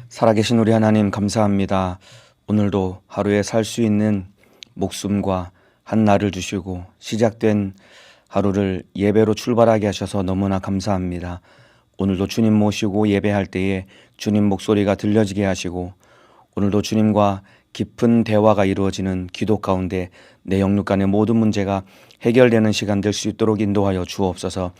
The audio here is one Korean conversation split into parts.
살아계신 우리 하나님 감사합니다. 오늘도 하루에 살 수 있는 목숨과 한 날을 주시고 시작된 하루를 예배로 출발하게 하셔서 너무나 감사합니다. 오늘도 주님 모시고 예배할 때에 주님 목소리가 들려지게 하시고 오늘도 주님과 깊은 대화가 이루어지는 기도 가운데 내 영육 간의 모든 문제가 해결되는 시간 될 수 있도록 인도하여 주옵소서.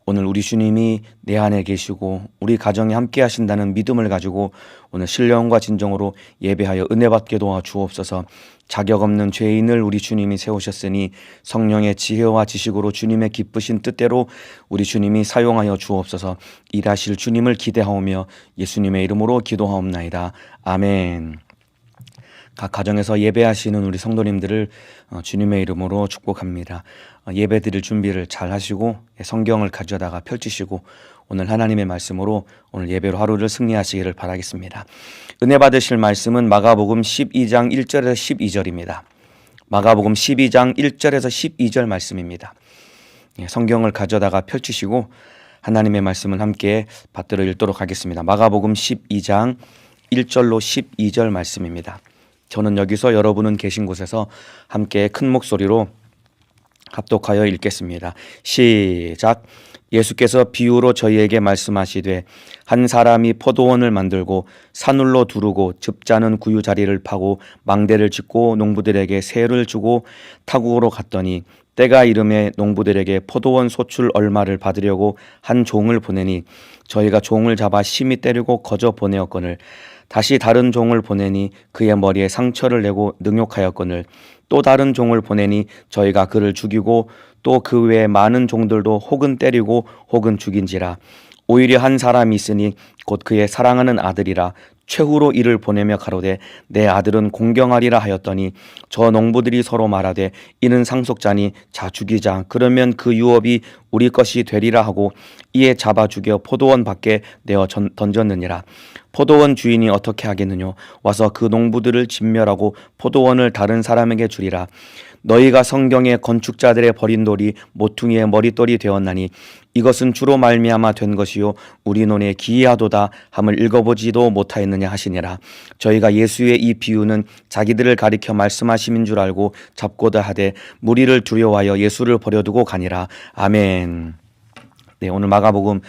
오늘 우리 주님이 내 안에 계시고 우리 가정에 함께 하신다는 믿음을 가지고 오늘 신령과 진정으로 예배하여 은혜 받게 도와 주옵소서. 자격 없는 죄인을 우리 주님이 세우셨으니 성령의 지혜와 지식으로 주님의 기쁘신 뜻대로 우리 주님이 사용하여 주옵소서. 일하실 주님을 기대하오며 예수님의 이름으로 기도하옵나이다. 아멘. 각 가정에서 예배하시는 우리 성도님들을 주님의 이름으로 축복합니다. 예배 드릴 준비를 잘 하시고 성경을 가져다가 펼치시고 오늘 하나님의 말씀으로 오늘 예배로 하루를 승리하시기를 바라겠습니다. 은혜 받으실 말씀은 마가복음 12장 1절에서 12절입니다. 마가복음 12장 1절에서 12절 말씀입니다. 성경을 가져다가 펼치시고 하나님의 말씀을 함께 받들어 읽도록 하겠습니다. 마가복음 12장 1절로 12절 말씀입니다. 저는 여기서 여러분은 계신 곳에서 함께 큰 목소리로 합독하여 읽겠습니다. 시작. 예수께서 비유로 저희에게 말씀하시되 한 사람이 포도원을 만들고 산울로 두르고 즙자는 구유 자리를 파고 망대를 짓고 농부들에게 세를 주고 타국으로 갔더니 때가 이름에 농부들에게 포도원 소출 얼마를 받으려고 한 종을 보내니 저희가 종을 잡아 심히 때리고 거저 보내었거늘 다시 다른 종을 보내니 그의 머리에 상처를 내고 능욕하였거늘 또 다른 종을 보내니 저희가 그를 죽이고 또 그 외에 많은 종들도 혹은 때리고 혹은 죽인지라. 오히려 한 사람이 있으니 곧 그의 사랑하는 아들이라 최후로 이를 보내며 가로되 내 아들은 공경하리라 하였더니 저 농부들이 서로 말하되 이는 상속자니 자 죽이자 그러면 그 유업이 우리 것이 되리라 하고 이에 잡아 죽여 포도원 밖에 내어 던졌느니라. 포도원 주인이 어떻게 하겠느냐 와서 그 농부들을 진멸하고 포도원을 다른 사람에게 주리라. 너희가 성경의 건축자들의 버린 돌이 모퉁이의 머릿돌이 되었나니 이것은 주로 말미암아 된 것이요 우리 눈에 기이하도다 함을 읽어보지도 못하였느냐 하시니라. 저희가 예수의 이 비유는 자기들을 가리켜 말씀하심인 줄 알고 잡고다 하되 무리를 두려워하여 예수를 버려두고 가니라. 아멘. 네, 오늘 마가복음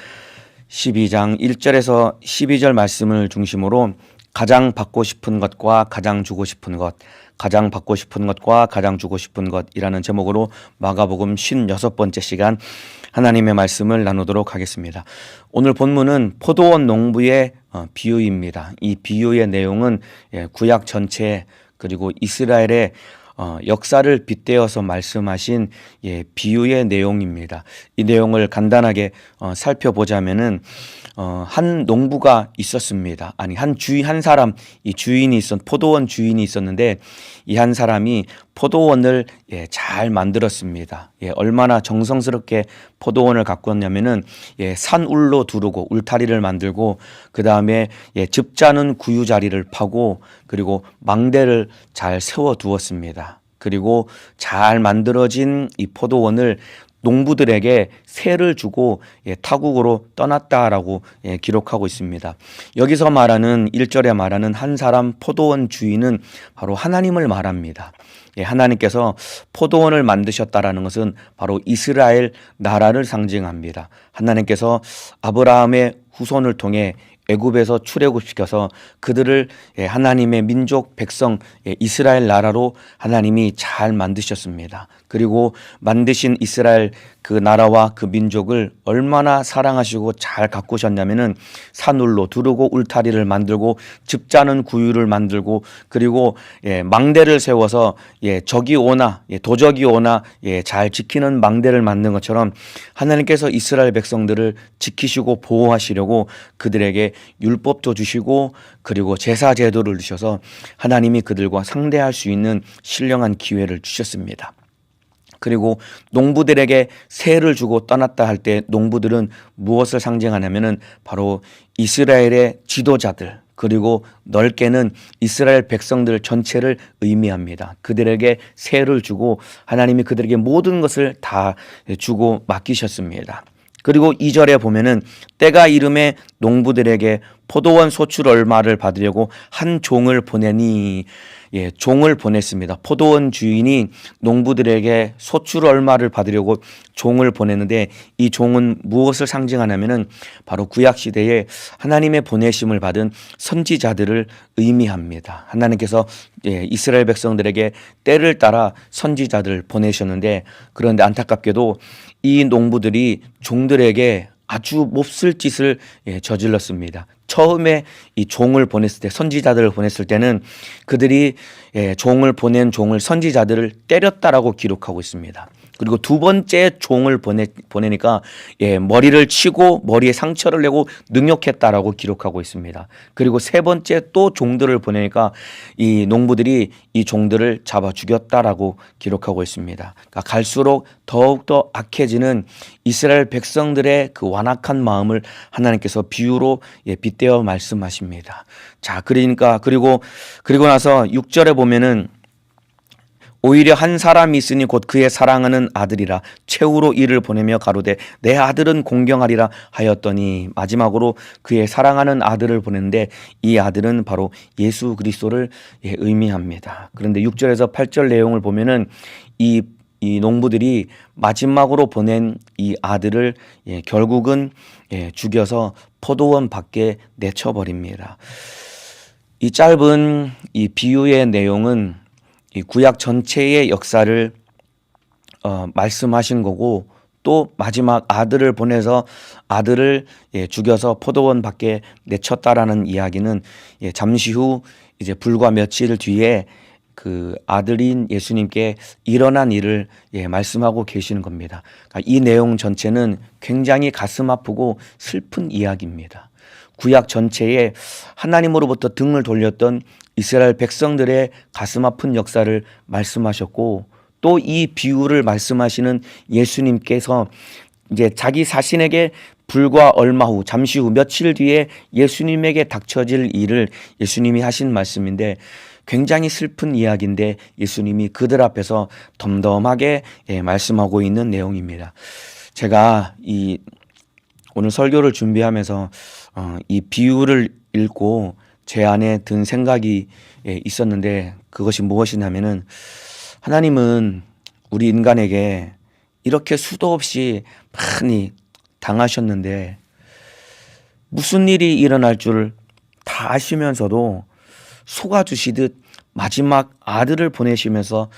12장 1절에서 12절 말씀을 중심으로 가장 받고 싶은 것과 가장 주고 싶은 것, 가장 받고 싶은 것과 가장 주고 싶은 것이라는 제목으로 마가복음 56번째 시간 하나님의 말씀을 나누도록 하겠습니다. 오늘 본문은 포도원 농부의 비유입니다. 이 비유의 내용은 구약 전체 그리고 이스라엘의 역사를 빗대어서 말씀하신 비유의 내용입니다. 이 내용을 간단하게 살펴보자면은 한 농부가 있었습니다. 아니 한 사람 이 주인이 포도원 주인이 있었는데 이 한 사람이 포도원을 잘 만들었습니다. 얼마나 정성스럽게 포도원을 가꾸었냐면은 산울로 두르고 울타리를 만들고 그 다음에 즙자는 구유 자리를 파고 그리고 망대를 잘 세워 두었습니다. 그리고 잘 만들어진 이 포도원을 농부들에게 세를 주고 타국으로 떠났다라고 기록하고 있습니다. 여기서 말하는 1절에 말하는 한 사람 포도원 주인은 바로 하나님을 말합니다. 하나님께서 포도원을 만드셨다라는 것은 바로 이스라엘 나라를 상징합니다. 하나님께서 아브라함의 후손을 통해 애굽에서 출애굽시켜서 그들을 하나님의 민족 백성 이스라엘 나라로 하나님이 잘 만드셨습니다. 그리고 만드신 이스라엘 그 나라와 그 민족을 얼마나 사랑하시고 잘 가꾸셨냐면은 산울로 두르고 울타리를 만들고 즙자는 구유를 만들고 그리고 망대를 세워서 적이 오나 도적이 오나 잘 지키는 망대를 만든 것처럼 하나님께서 이스라엘 백성들을 지키시고 보호하시려고 그들에게 율법도 주시고 그리고 제사 제도를 주셔서 하나님이 그들과 상대할 수 있는 신령한 기회를 주셨습니다. 그리고 농부들에게 세를 주고 떠났다 할 때 농부들은 무엇을 상징하냐면은 바로 이스라엘의 지도자들 그리고 넓게는 이스라엘 백성들 전체를 의미합니다. 그들에게 세를 주고 하나님이 그들에게 모든 것을 다 주고 맡기셨습니다. 그리고 2절에 보면은 때가 이름에 농부들에게 포도원 소출 얼마를 받으려고 한 종을 보내니, 예, 종을 보냈습니다. 포도원 주인이 농부들에게 소출 얼마를 받으려고 종을 보냈는데, 이 종은 무엇을 상징하냐면은 바로 구약 시대에 하나님의 보내심을 받은 선지자들을 의미합니다. 하나님께서, 예, 이스라엘 백성들에게 때를 따라 선지자들을 보내셨는데, 그런데 안타깝게도 이 농부들이 종들에게 아주 몹쓸 짓을, 예, 저질렀습니다. 처음에 이 종을 보냈을 때, 선지자들을 보냈을 때는 그들이, 예, 보낸 종을, 선지자들을 때렸다라고 기록하고 있습니다. 그리고 두 번째 종을 보내니까, 예, 머리를 치고 머리에 상처를 내고 능욕했다라고 기록하고 있습니다. 그리고 세 번째 또 종들을 보내니까 이 농부들이 이 종들을 잡아 죽였다라고 기록하고 있습니다. 그러니까 갈수록 더욱더 악해지는 이스라엘 백성들의 그 완악한 마음을 하나님께서 비유로, 예, 빗대어 말씀하십니다. 자, 그러니까 그리고 나서 6절에 보면은 오히려 한 사람이 있으니 곧 그의 사랑하는 아들이라 최후로 이를 보내며 가로되 내 아들은 공경하리라 하였더니, 마지막으로 그의 사랑하는 아들을 보냈는데 이 아들은 바로 예수 그리스도를, 예, 의미합니다. 그런데 6절에서 8절 내용을 보면은 이 농부들이 마지막으로 보낸 이 아들을, 예, 결국은, 예, 죽여서 포도원 밖에 내쳐버립니다. 이 짧은 이 비유의 내용은 이 구약 전체의 역사를 말씀하신 거고, 또 마지막 아들을 보내서 아들을, 예, 죽여서 포도원 밖에 내쳤다라는 이야기는, 예, 잠시 후 이제 불과 며칠 뒤에 그 아들인 예수님께 일어난 일을, 예, 말씀하고 계시는 겁니다. 그러니까 이 내용 전체는 굉장히 가슴 아프고 슬픈 이야기입니다. 구약 전체에 하나님으로부터 등을 돌렸던 이스라엘 백성들의 가슴 아픈 역사를 말씀하셨고, 또 이 비유를 말씀하시는 예수님께서 이제 자기 자신에게 불과 얼마 후, 잠시 후 며칠 뒤에 예수님에게 닥쳐질 일을 예수님이 하신 말씀인데, 굉장히 슬픈 이야기인데 예수님이 그들 앞에서 덤덤하게, 예, 말씀하고 있는 내용입니다. 제가 오늘 설교를 준비하면서 이 비유를 읽고 제 안에 든 생각이, 예, 있었는데, 그것이 무엇이냐면은 하나님은 우리 인간에게 이렇게 수도 없이 많이 당하셨는데 무슨 일이 일어날 줄 다 아시면서도 속아주시듯 마지막 아들을 보내시면서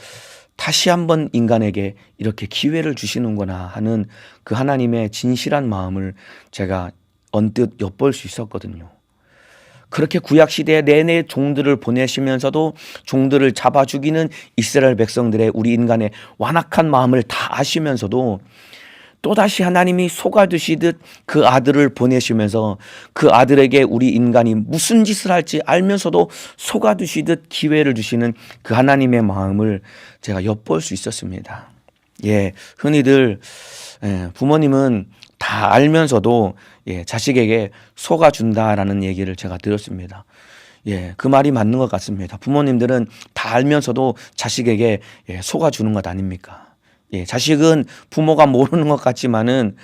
다시 한번 인간에게 이렇게 기회를 주시는구나 하는 그 하나님의 진실한 마음을 제가 언뜻 엿볼 수 있었거든요. 그렇게 구약시대 내내 종들을 보내시면서도 종들을 잡아 죽이는 이스라엘 백성들의, 우리 인간의 완악한 마음을 다 아시면서도 또다시 하나님이 속아두시듯 그 아들을 보내시면서 그 아들에게 우리 인간이 무슨 짓을 할지 알면서도 속아두시듯 기회를 주시는 그 하나님의 마음을 제가 엿볼 수 있었습니다. 예, 흔히들, 예, 부모님은 다 알면서도, 예, 자식에게 속아준다라는 얘기를 제가 들었습니다. 예, 그 말이 맞는 것 같습니다. 부모님들은 다 알면서도 자식에게, 예, 속아주는 것 아닙니까? 예, 자식은 부모가 모르는 것 같지만은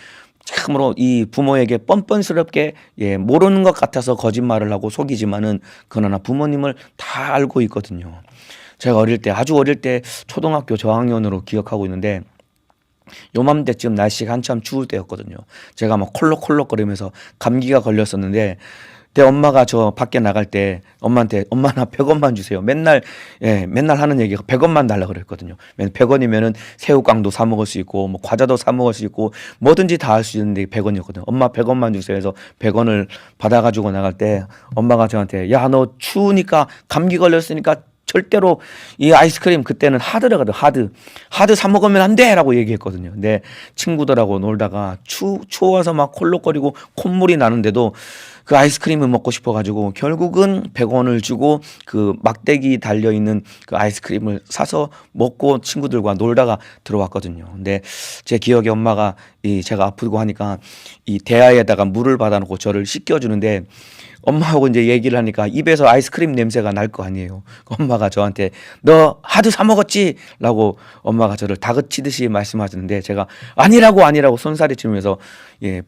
참으로 이 부모에게 뻔뻔스럽게, 예, 모르는 것 같아서 거짓말을 하고 속이지만은 그러나 부모님을 다 알고 있거든요. 제가 아주 어릴 때 초등학교 저학년으로 기억하고 있는데, 요맘때쯤 날씨가 한참 추울 때였거든요. 제가 막 콜록콜록거리면서 감기가 걸렸었는데, 내 엄마가 저 밖에 나갈 때 엄마한테 엄마 나 100원만 주세요. 맨날 하는 얘기가 100원만 달라 그랬거든요. 100원이면은 새우깡도 사 먹을 수 있고 뭐 과자도 사 먹을 수 있고 뭐든지 다 할 수 있는데 100원이었거든요. 엄마 100원만 주세요 해서 100원을 받아가지고 나갈 때 엄마가 저한테 야, 너 추우니까 감기 걸렸으니까 절대로 이 아이스크림, 그때는 하드라거든, 하드 사 먹으면 안 돼! 라고 얘기했거든요. 근데 친구들하고 놀다가 추워서 막 콜록거리고 콧물이 나는데도 그 아이스크림을 먹고 싶어가지고 결국은 100원을 주고 그 막대기 달려있는 그 아이스크림을 사서 먹고 친구들과 놀다가 들어왔거든요. 근데 제 기억에 엄마가 제가 아프고 하니까 이 대야에다가 물을 받아놓고 저를 씻겨주는데 엄마하고 이제 얘기를 하니까 입에서 아이스크림 냄새가 날 거 아니에요. 엄마가 저한테 너 하도 사 먹었지? 라고 엄마가 저를 다그치듯이 말씀하시는데 제가 아니라고 손살이 치면서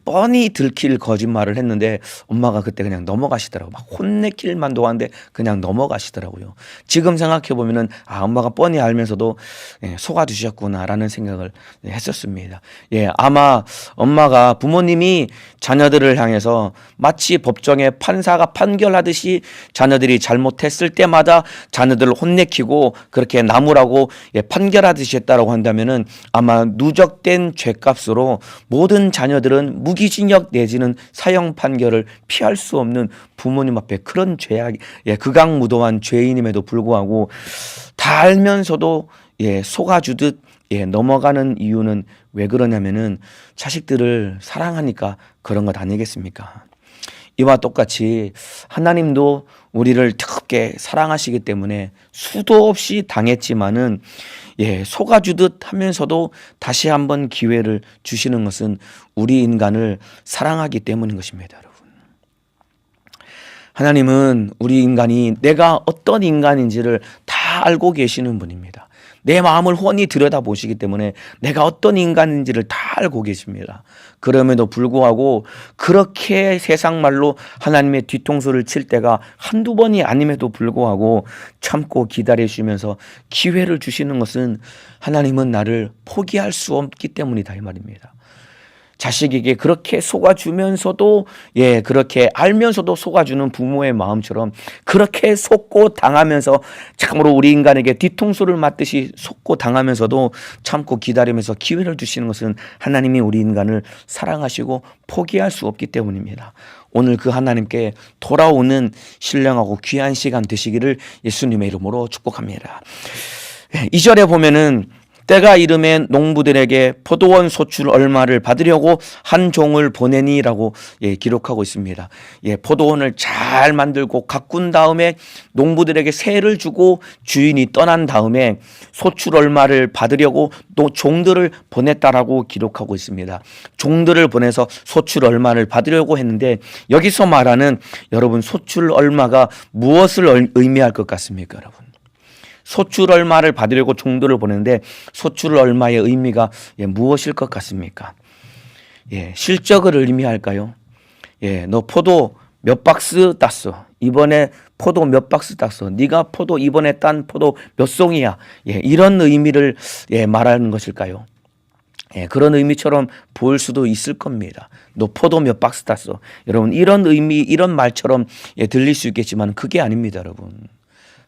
뻔히 들킬 거짓말을 했는데 엄마가 그때 그냥 넘어가시더라고요. 막 혼내킬 만도 한데 그냥 넘어가시더라고요. 지금 생각해 보면은 엄마가 뻔히 알면서도 속아주셨구나라는 생각을 했었습니다. 아마 엄마가 부모님이 자녀들을 향해서 마치 법정에 판사가 판결하듯이 자녀들이 잘못했을 때마다 자녀들을 혼내키고 그렇게 나무라고 판결하듯이 했다라고 한다면은 아마 누적된 죄값으로 모든 자녀들은 무기징역 내지는 사형 판결을 피할 수 없는 부모님 앞에 그런 죄악, 극악무도한 죄인임에도 불구하고 다 알면서도 속아주듯 넘어가는 이유는 왜 그러냐면은 자식들을 사랑하니까 그런 것 아니겠습니까? 이와 똑같이 하나님도 우리를 뜨겁게 사랑하시기 때문에 수도 없이 당했지만은 속아주듯 하면서도 다시 한번 기회를 주시는 것은 우리 인간을 사랑하기 때문인 것입니다, 여러분. 하나님은 우리 인간이 내가 어떤 인간인지를 다 알고 계시는 분입니다. 내 마음을 훤히 들여다보시기 때문에 내가 어떤 인간인지를 다 알고 계십니다. 그럼에도 불구하고 그렇게 세상 말로 하나님의 뒤통수를 칠 때가 한두 번이 아님에도 불구하고 참고 기다리시면서 기회를 주시는 것은 하나님은 나를 포기할 수 없기 때문이다 이 말입니다. 자식에게 그렇게 속아주면서도 그렇게 알면서도 속아주는 부모의 마음처럼 그렇게 속고 당하면서 참으로 우리 인간에게 뒤통수를 맞듯이 속고 당하면서도 참고 기다리면서 기회를 주시는 것은 하나님이 우리 인간을 사랑하시고 포기할 수 없기 때문입니다. 오늘 그 하나님께 돌아오는 신령하고 귀한 시간 되시기를 예수님의 이름으로 축복합니다. 2절에 보면은 때가 이름에 농부들에게 포도원 소출 얼마를 받으려고 한 종을 보내니라고 기록하고 있습니다. 포도원을 잘 만들고 가꾼 다음에 농부들에게 세를 주고 주인이 떠난 다음에 소출 얼마를 받으려고 또 종들을 보냈다라고 기록하고 있습니다. 종들을 보내서 소출 얼마를 받으려고 했는데 여기서 말하는 여러분 소출 얼마가 무엇을 의미할 것 같습니까, 여러분? 소출 얼마를 받으려고 종들을 보내는데 소출 얼마의 의미가 무엇일 것 같습니까? 실적을 의미할까요? 너 포도 몇 박스 땄어? 이번에 포도 몇 박스 땄어? 네가 포도 이번에 딴 포도 몇 송이야? 이런 의미를 말하는 것일까요? 그런 의미처럼 보일 수도 있을 겁니다. 너 포도 몇 박스 땄어? 여러분 이런 의미 이런 말처럼 들릴 수 있겠지만 그게 아닙니다, 여러분.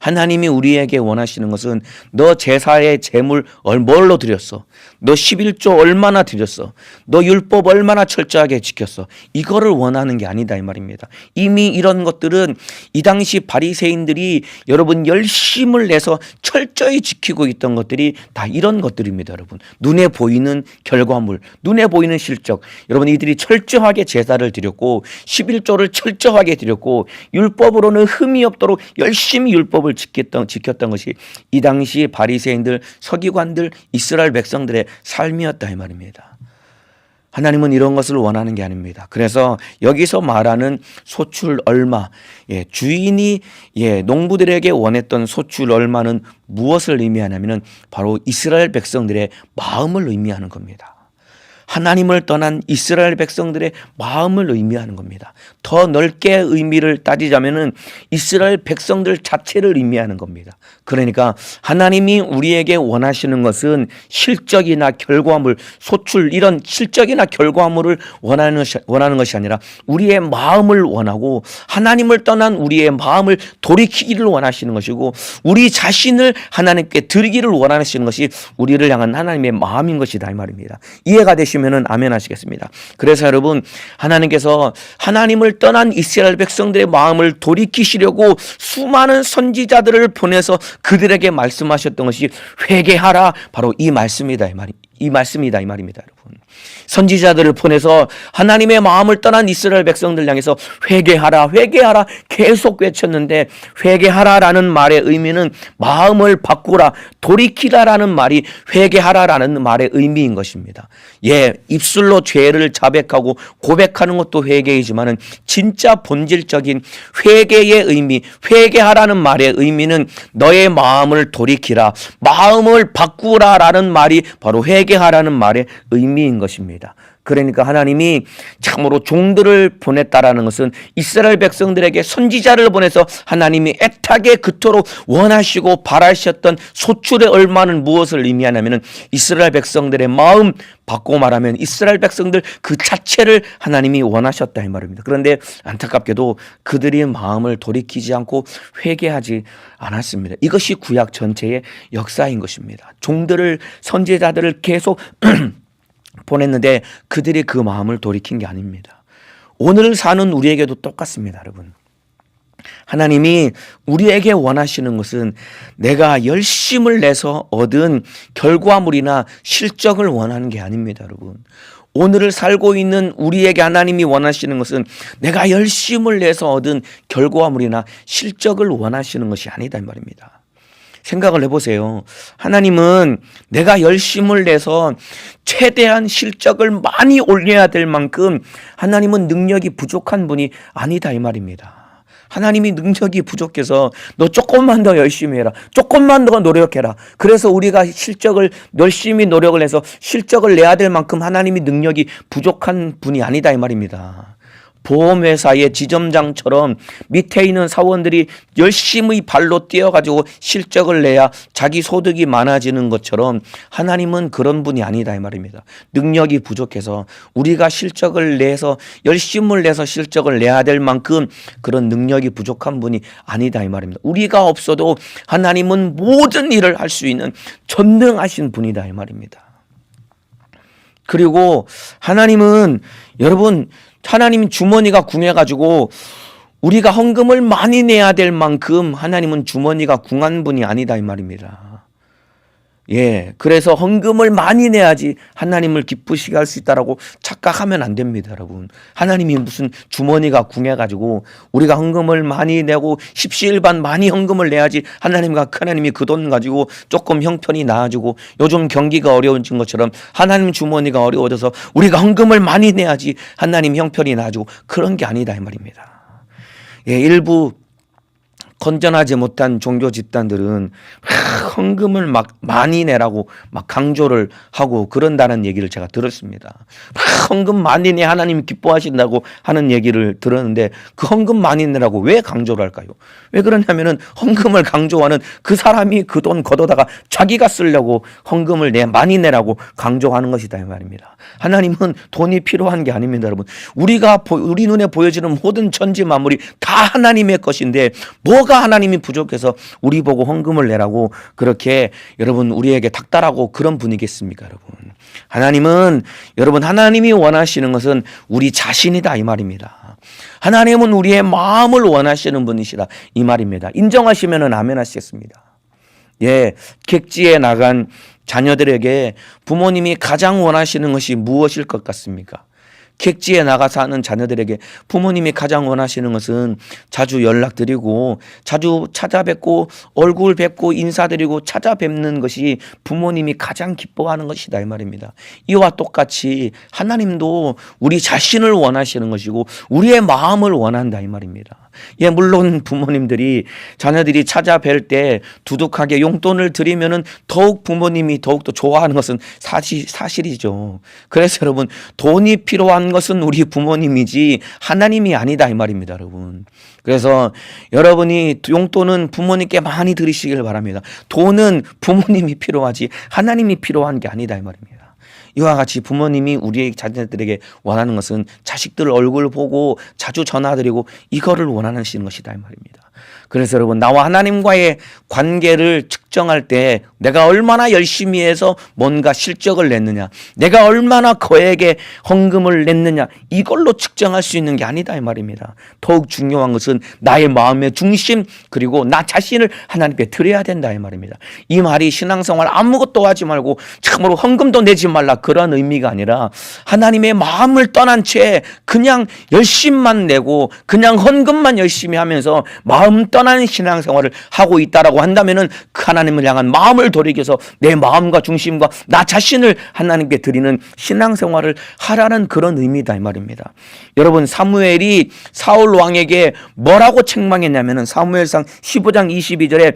하나님이 우리에게 원하시는 것은 너 제사의 제물 뭘로 드렸어? 너 11조 얼마나 드렸어? 너 율법 얼마나 철저하게 지켰어? 이거를 원하는 게 아니다 이 말입니다. 이미 이런 것들은 이 당시 바리새인들이 여러분 열심을 내서 철저히 지키고 있던 것들이 다 이런 것들입니다, 여러분. 눈에 보이는 결과물, 눈에 보이는 실적. 여러분 이들이 철저하게 제사를 드렸고 11조를 철저하게 드렸고 율법으로는 흠이 없도록 열심히 율법을 지켰던 것이 이 당시 바리새인들, 서기관들, 이스라엘 백성들의 삶이었다 이 말입니다. 하나님은 이런 것을 원하는 게 아닙니다. 그래서 여기서 말하는 소출 얼마, 주인이 농부들에게 원했던 소출 얼마는 무엇을 의미하냐면은 바로 이스라엘 백성들의 마음을 의미하는 겁니다. 하나님을 떠난 이스라엘 백성들의 마음을 의미하는 겁니다. 더 넓게 의미를 따지자면은 이스라엘 백성들 자체를 의미하는 겁니다. 그러니까 하나님이 우리에게 원하시는 것은 실적이나 결과물, 소출 이런 실적이나 결과물을 원하는 것이 아니라 우리의 마음을 원하고 하나님을 떠난 우리의 마음을 돌이키기를 원하시는 것이고 우리 자신을 하나님께 드리기를 원하시는 것이 우리를 향한 하나님의 마음인 것이다 이 말입니다. 이해가 되시면은 아멘 하시겠습니다. 그래서 여러분 하나님께서 하나님을 떠난 이스라엘 백성들의 마음을 돌이키시려고 수많은 선지자들을 보내서 그들에게 말씀하셨던 것이 회개하라 바로 이 말씀이다 이 말씀이다 이 말입니다, 여러분. 선지자들을 보내서 하나님의 마음을 떠난 이스라엘 백성들 향해서 회개하라 회개하라 계속 외쳤는데, 회개하라라는 말의 의미는 마음을 바꾸라, 돌이키라라는 말이 회개하라라는 말의 의미인 것입니다. 예, 입술로 죄를 자백하고 고백하는 것도 회개이지만은 진짜 본질적인 회개의 의미, 회개하라는 말의 의미는 너의 마음을 돌이키라, 마음을 바꾸라라는 말이 바로 회개하라는 말의 의미인 것입니다. 그러니까 하나님이 참으로 종들을 보냈다라는 것은 이스라엘 백성들에게 선지자를 보내서 하나님이 애타게 그토록 원하시고 바라셨던 소출의 얼마는 무엇을 의미하냐면은 이스라엘 백성들의 마음, 바꾸고 말하면 이스라엘 백성들 그 자체를 하나님이 원하셨다 이 말입니다. 그런데 안타깝게도 그들이 마음을 돌이키지 않고 회개하지 않았습니다. 이것이 구약 전체의 역사인 것입니다. 종들을, 선지자들을 계속 보냈는데 그들이 그 마음을 돌이킨 게 아닙니다. 오늘 사는 우리에게도 똑같습니다, 여러분. 하나님이 우리에게 원하시는 것은 내가 열심을 내서 얻은 결과물이나 실적을 원하는 게 아닙니다, 여러분. 오늘을 살고 있는 우리에게 하나님이 원하시는 것은 내가 열심을 내서 얻은 결과물이나 실적을 원하시는 것이 아니다 이 말입니다. 생각을 해보세요. 하나님은 내가 열심을 내서 최대한 실적을 많이 올려야 될 만큼 하나님은 능력이 부족한 분이 아니다 이 말입니다. 하나님이 능력이 부족해서 너 조금만 더 열심히 해라, 조금만 더 노력해라, 그래서 우리가 실적을 열심히 노력을 해서 실적을 내야 될 만큼 하나님이 능력이 부족한 분이 아니다 이 말입니다. 보험회사의 지점장처럼 밑에 있는 사원들이 열심히 발로 뛰어가지고 실적을 내야 자기 소득이 많아지는 것처럼 하나님은 그런 분이 아니다 이 말입니다. 능력이 부족해서 우리가 실적을 내서 열심을 내서 실적을 내야 될 만큼 그런 능력이 부족한 분이 아니다 이 말입니다. 우리가 없어도 하나님은 모든 일을 할 수 있는 전능하신 분이다 이 말입니다. 그리고 하나님은 여러분, 하나님 주머니가 궁해가지고 우리가 헌금을 많이 내야 될 만큼 하나님은 주머니가 궁한 분이 아니다 이 말입니다. 예, 그래서 헌금을 많이 내야지 하나님을 기쁘시게 할 수 있다라고 착각하면 안 됩니다, 여러분. 하나님이 무슨 주머니가 궁해가지고 우리가 헌금을 많이 내고 십시일반 많이 헌금을 내야지 하나님이 그 돈 가지고 조금 형편이 나아지고, 요즘 경기가 어려워진 것처럼 하나님 주머니가 어려워져서 우리가 헌금을 많이 내야지 하나님 형편이 나아지고, 그런 게 아니다 이 말입니다. 예, 일부 건전하지 못한 종교 집단들은 헌금을 막 많이 내라고 막 강조를 하고 그런다는 얘기를 제가 들었습니다. 헌금 많이 내 하나님 기뻐하신다고 하는 얘기를 들었는데, 그 헌금 많이 내라고 왜 강조를 할까요? 왜 그러냐면은 헌금을 강조하는 그 사람이 그 돈 걷어다가 자기가 쓰려고 헌금을 많이 내라고 강조하는 것이다 이 말입니다. 하나님은 돈이 필요한 게 아닙니다, 여러분. 우리 눈에 보여지는 모든 천지 만물이 다 하나님의 것인데 뭐가 하나님이 부족해서 우리 보고 헌금을 내라고 그렇게 여러분 우리에게 닥달하고 그런 분이겠습니까, 여러분? 하나님은 여러분, 하나님이 원하시는 것은 우리 자신이다 이 말입니다. 하나님은 우리의 마음을 원하시는 분이시다 이 말입니다. 인정하시면은 아멘 하시겠습니다. 예, 객지에 나간 자녀들에게 부모님이 가장 원하시는 것이 무엇일 것 같습니까? 객지에 나가서 하는 자녀들에게 부모님이 가장 원하시는 것은 자주 연락드리고 자주 찾아뵙고 얼굴 뵙고 인사드리고 찾아뵙는 것이 부모님이 가장 기뻐하는 것이다 이 말입니다. 이와 똑같이 하나님도 우리 자신을 원하시는 것이고 우리의 마음을 원한다 이 말입니다. 예, 물론 부모님들이 자녀들이 찾아뵐 때 두둑하게 용돈을 드리면은 더욱 부모님이 더욱더 좋아하는 것은 사실이죠. 그래서 여러분, 돈이 필요한 것은 우리 부모님이지 하나님이 아니다 이 말입니다, 여러분. 그래서 여러분이 용돈은 부모님께 많이 드리시길 바랍니다. 돈은 부모님이 필요하지 하나님이 필요한 게 아니다 이 말입니다. 이와 같이 부모님이 우리의 자녀들에게 원하는 것은 자식들 얼굴 보고 자주 전화드리고 이거를 원하시는 것이다 이 말입니다. 그래서 여러분, 나와 하나님과의 관계를 측정할 때 내가 얼마나 열심히 해서 뭔가 실적을 냈느냐, 내가 얼마나 그에게 헌금을 냈느냐, 이걸로 측정할 수 있는 게 아니다 이 말입니다. 더욱 중요한 것은 나의 마음의 중심, 그리고 나 자신을 하나님께 드려야 된다 이 말입니다. 이 말이 신앙생활 아무것도 하지 말고 참으로 헌금도 내지 말라 그런 의미가 아니라, 하나님의 마음을 떠난 채 그냥 열심만 내고 그냥 헌금만 열심히 하면서 마음 떠나는 신앙생활을 하고 있다라고 한다면은 그 하나님을 향한 마음을 돌이켜서 내 마음과 중심과 나 자신을 하나님께 드리는 신앙생활을 하라는 그런 의미다 이 말입니다. 여러분, 사무엘이 사울 왕에게 뭐라고 책망했냐면은 사무엘상 15장 22절에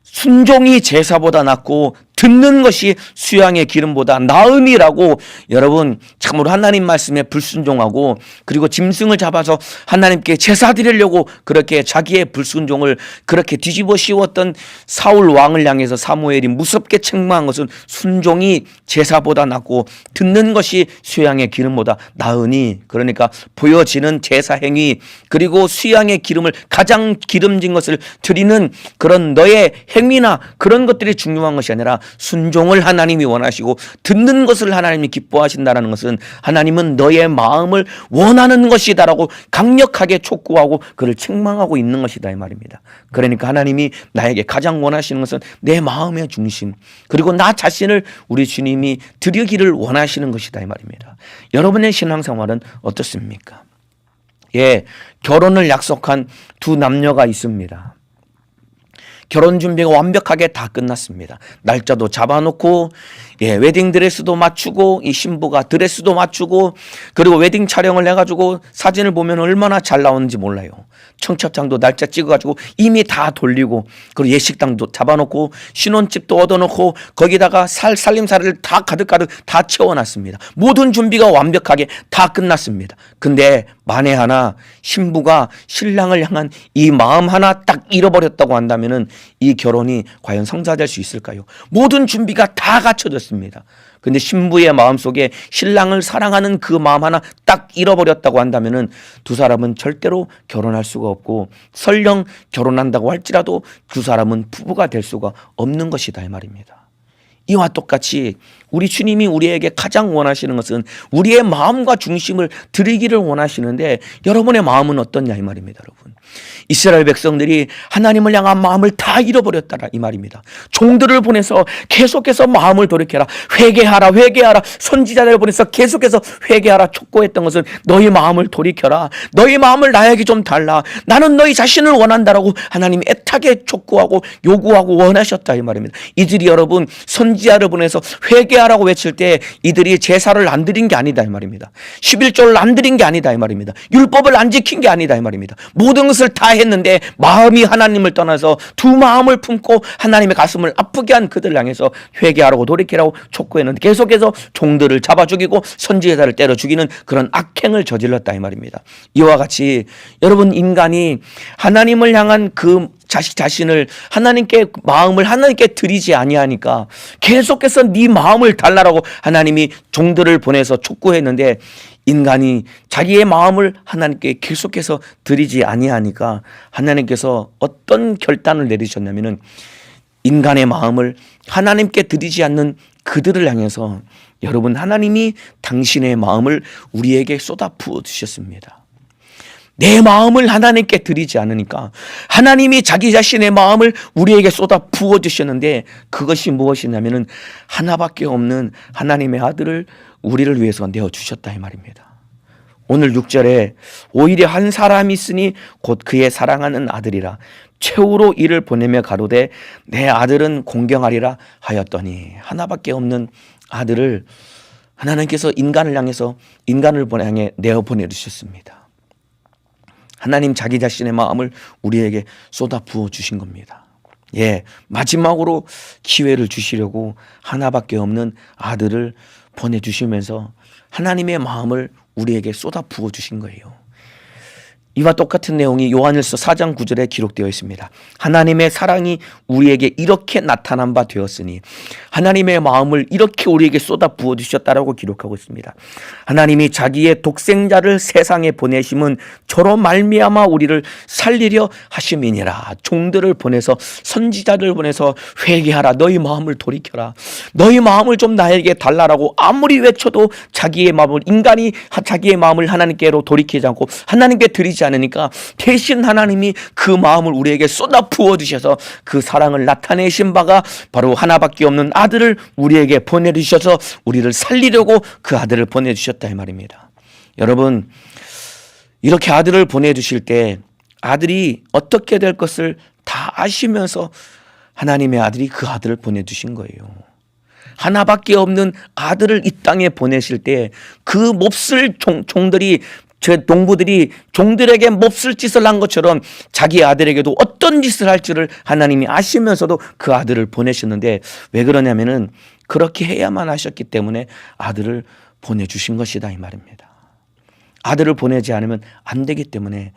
순종이 제사보다 낫고 듣는 것이 수양의 기름보다 나음이라고, 여러분 참으로 하나님 말씀에 불순종하고 그리고 짐승을 잡아서 하나님께 제사 드리려고 그렇게 자기의 불순종을 그렇게 뒤집어 씌웠던 사울 왕을 향해서 사무엘이 무섭게 책망한 것은 순종이 제사보다 낫고 듣는 것이 수양의 기름보다 나으니, 그러니까 보여지는 제사 행위 그리고 수양의 기름을 가장 기름진 것을 드리는 그런 너의 행위나 그런 것들이 중요한 것이 아니라 순종을 하나님이 원하시고 듣는 것을 하나님이 기뻐하신다는 것은 하나님은 너의 마음을 원하는 것이다라고 강력하게 촉구하고 그를 책망하고 있는 것이다 이 말입니다. 그러니까 하나님이 나에게 가장 원하시는 것은 내 마음의 중심 그리고 나 자신을 우리 주님이 드리기를 원하시는 것이다 이 말입니다. 여러분의 신앙생활은 어떻습니까? 예, 결혼을 약속한 두 남녀가 있습니다. 결혼 준비가 완벽하게 다 끝났습니다. 날짜도 잡아놓고 웨딩드레스도 맞추고 이 신부가 드레스도 맞추고 그리고 웨딩 촬영을 해가지고 사진을 보면 얼마나 잘 나오는지 몰라요. 청첩장도 날짜 찍어가지고 이미 다 돌리고 그리고 예식당도 잡아놓고 신혼집도 얻어놓고 거기다가 살림살이를 다 가득가득 다 채워놨습니다. 모든 준비가 완벽하게 다 끝났습니다. 근데 만에 하나 신부가 신랑을 향한 이 마음 하나 딱 잃어버렸다고 한다면은 이 결혼이 과연 성사될 수 있을까요? 모든 준비가 다 갖춰졌습니다. 근데 신부의 마음속에 신랑을 사랑하는 그 마음 하나 딱 잃어버렸다고 한다면은 두 사람은 절대로 결혼할 수가 없고, 설령 결혼한다고 할지라도 두 사람은 부부가 될 수가 없는 것이다 이 말입니다. 이와 똑같이 우리 주님이 우리에게 가장 원하시는 것은 우리의 마음과 중심을 드리기를 원하시는데, 여러분의 마음은 어떠냐 이 말입니다. 여러분, 이스라엘 백성들이 하나님을 향한 마음을 다 잃어버렸다라 이 말입니다. 종들을 보내서 계속해서 마음을 돌이켜라, 회개하라 회개하라, 선지자들을 보내서 계속해서 회개하라 촉구했던 것은 너희 마음을 돌이켜라, 너희 마음을 나에게 좀 달라, 나는 너희 자신을 원한다라고 하나님이 애타게 촉구하고 요구하고 원하셨다 이 말입니다. 이들이 여러분 선지자를 보내서 회개하라고 외칠 때 이들이 제사를 안 드린 게 아니다 이 말입니다. 11조를 안 드린 게 아니다 이 말입니다. 율법을 안 지킨 게 아니다 이 말입니다. 모든 것을 다 했는데 마음이 하나님을 떠나서 두 마음을 품고 하나님의 가슴을 아프게 한 그들을 향해서 회개하라고 돌이키라고 촉구했는데 계속해서 종들을 잡아 죽이고 선지자를 때려 죽이는 그런 악행을 저질렀다 이 말입니다. 이와 같이 여러분, 인간이 하나님을 향한 그 자신을 하나님께 마음을 하나님께 드리지 아니하니까 계속해서 네 마음을 달라라고 하나님이 종들을 보내서 촉구했는데, 인간이 자기의 마음을 하나님께 계속해서 드리지 아니하니까 하나님께서 어떤 결단을 내리셨냐면은 인간의 마음을 하나님께 드리지 않는 그들을 향해서 여러분, 하나님이 당신의 마음을 우리에게 쏟아 부어 주셨습니다. 내 마음을 하나님께 드리지 않으니까 하나님이 자기 자신의 마음을 우리에게 쏟아 부어 주셨는데, 그것이 무엇이냐면은 하나밖에 없는 하나님의 아들을 우리를 위해서 내어주셨다 이 말입니다. 오늘 6절에 오히려 한 사람이 있으니 곧 그의 사랑하는 아들이라, 최후로 이를 보내며 가로되 내 아들은 공경하리라 하였더니, 하나밖에 없는 아들을 하나님께서 인간을 향해서 인간을 향해 내어 보내주셨습니다. 하나님 자기 자신의 마음을 우리에게 쏟아 부어 주신 겁니다. 마지막으로 기회를 주시려고 하나밖에 없는 아들을 보내주시면서 하나님의 마음을 우리에게 쏟아 부어 주신 거예요. 이와 똑같은 내용이 요한일서 4장 9절에 기록되어 있습니다. 하나님의 사랑이 우리에게 이렇게 나타난 바 되었으니 하나님의 마음을 이렇게 우리에게 쏟아 부어주셨다라고 기록하고 있습니다. 하나님이 자기의 독생자를 세상에 보내심은 저로 말미암아 우리를 살리려 하심이니라. 종들을 보내서, 선지자를 보내서 회개하라, 너희 마음을 돌이켜라, 너희 마음을 좀 나에게 달라라고 아무리 외쳐도 자기의 마음을, 인간이 자기의 마음을 하나님께로 돌이키지 않고 하나님께 드리지 않으니까 대신 하나님이 그 마음을 우리에게 쏟아 부어 주셔서 그 사랑을 나타내신 바가 바로 하나밖에 없는 아들을 우리에게 보내주셔서 우리를 살리려고 그 아들을 보내주셨다 이 말입니다. 여러분, 이렇게 아들을 보내주실 때 아들이 어떻게 될 것을 다 아시면서 하나님의 아들이 그 아들을 보내주신 거예요. 하나밖에 없는 아들을 이 땅에 보내실 때 그 몹쓸 종들이, 제 농부들이 종들에게 몹쓸 짓을 한 것처럼 자기 아들에게도 어떤 짓을 할지를 하나님이 아시면서도 그 아들을 보내셨는데, 왜 그러냐면은 그렇게 해야만 하셨기 때문에 아들을 보내주신 것이다 이 말입니다. 아들을 보내지 않으면 안 되기 때문에